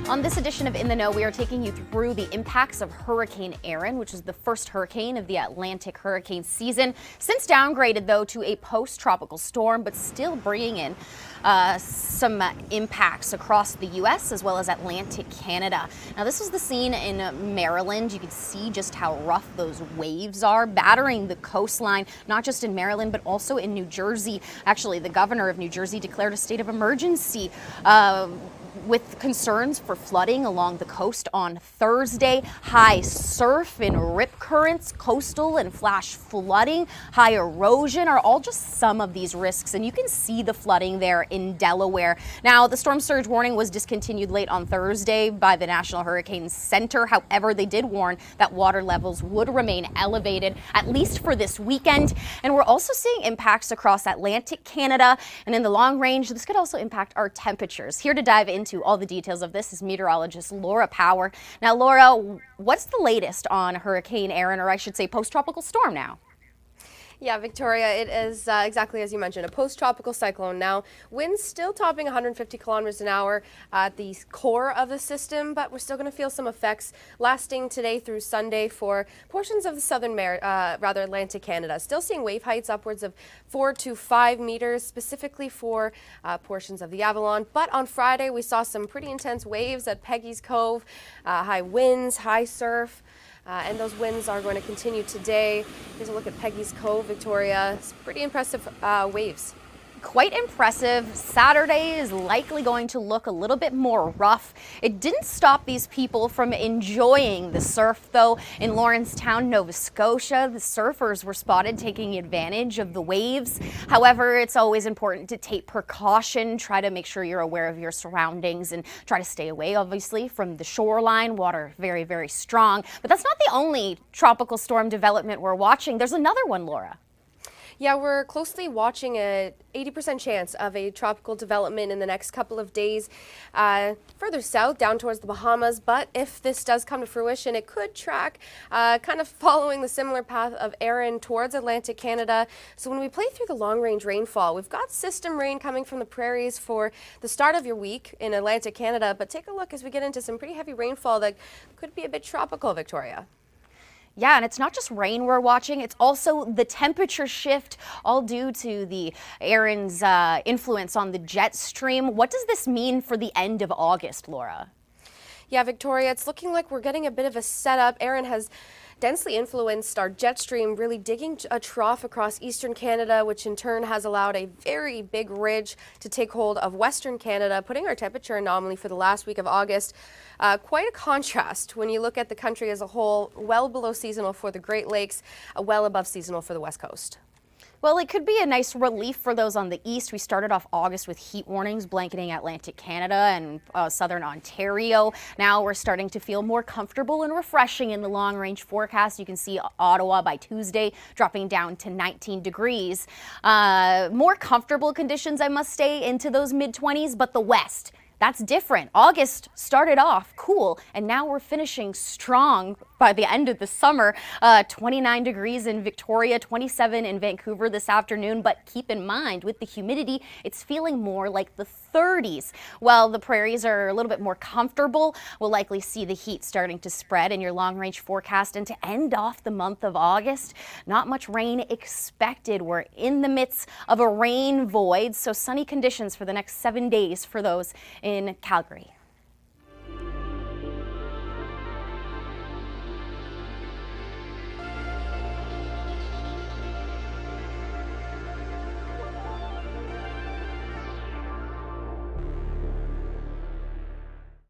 On this edition of In the Know, we are taking you through the impacts of Hurricane Erin, which is the first hurricane of the Atlantic hurricane season. Since downgraded, though, to a post-tropical storm, but still bringing in some impacts across the U.S. as well as Atlantic Canada. Now, this was the scene in Maryland. You can see just how rough those waves are, battering the coastline, not just in Maryland, but also in New Jersey. Actually, the governor of New Jersey declared a state of emergency with concerns for flooding along the coast on Thursday. High surf and rip currents, coastal and flash flooding, high erosion are all just some of these risks. And you can see the flooding there in Delaware. Now, the storm surge warning was discontinued late on Thursday by the National Hurricane Center. However, they did warn that water levels would remain elevated, at least for this weekend. And we're also seeing impacts across Atlantic Canada. And in the long range, this could also impact our temperatures. Here to dive into all the details of this is meteorologist Laura Power. Now, Laura, what's the latest on Hurricane Erin, or I should say post-tropical storm now? Yeah, Victoria, it is exactly as you mentioned, a post-tropical cyclone. Now, winds still topping 150 kilometers an hour at the core of the system, but we're still going to feel some effects lasting today through Sunday for portions of the southern, Atlantic Canada. Still seeing wave heights upwards of 4 to 5 meters, specifically for portions of the Avalon. But on Friday, we saw some pretty intense waves at Peggy's Cove, high winds, high surf. And those winds are going to continue today. Here's a look at Peggy's Cove, Victoria. It's pretty impressive waves. Quite impressive. Saturday is likely going to look a little bit more rough. It didn't stop these people from enjoying the surf, though. In Lawrencetown, Nova Scotia, the surfers were spotted taking advantage of the waves. However, it's always important to take precaution, try to make sure you're aware of your surroundings and try to stay away, obviously, from the shoreline. Water very, very strong. But that's not the only tropical storm development we're watching. There's another one, Laura. Yeah, we're closely watching a 80% chance of a tropical development in the next couple of days further south down towards the Bahamas. But if this does come to fruition, it could track kind of following the similar path of Erin towards Atlantic Canada. So when we play through the long-range rainfall, we've got system rain coming from the prairies for the start of your week in Atlantic Canada. But take a look as we get into some pretty heavy rainfall that could be a bit tropical, Victoria. Yeah, and it's not just rain we're watching, it's also the temperature shift, all due to the Erin's influence on the jet stream. What does this mean for the end of August, Laura? Yeah, Victoria, it's looking like we're getting a bit of a setup. Erin has densely influenced our jet stream, really digging a trough across eastern Canada, which in turn has allowed a very big ridge to take hold of western Canada, putting our temperature anomaly for the last week of August. Quite a contrast when you look at the country as a whole, well below seasonal for the Great Lakes, well above seasonal for the West Coast. Well, it could be a nice relief for those on the east. We started off August with heat warnings blanketing Atlantic Canada and southern Ontario. Now we're starting to feel more comfortable and refreshing in the long-range forecast. You can see Ottawa by Tuesday dropping down to 19 degrees. More comfortable conditions, I must say, into those mid-20s, but the west, that's different. August started off cool, and now we're finishing strong by the end of the summer. 29 degrees in Victoria, 27 in Vancouver this afternoon. But keep in mind, with the humidity, it's feeling more like the 30s. While the prairies are a little bit more comfortable, we'll likely see the heat starting to spread in your long-range forecast. And to end off the month of August, not much rain expected. We're in the midst of a rain void, so sunny conditions for the next 7 days for those in Calgary.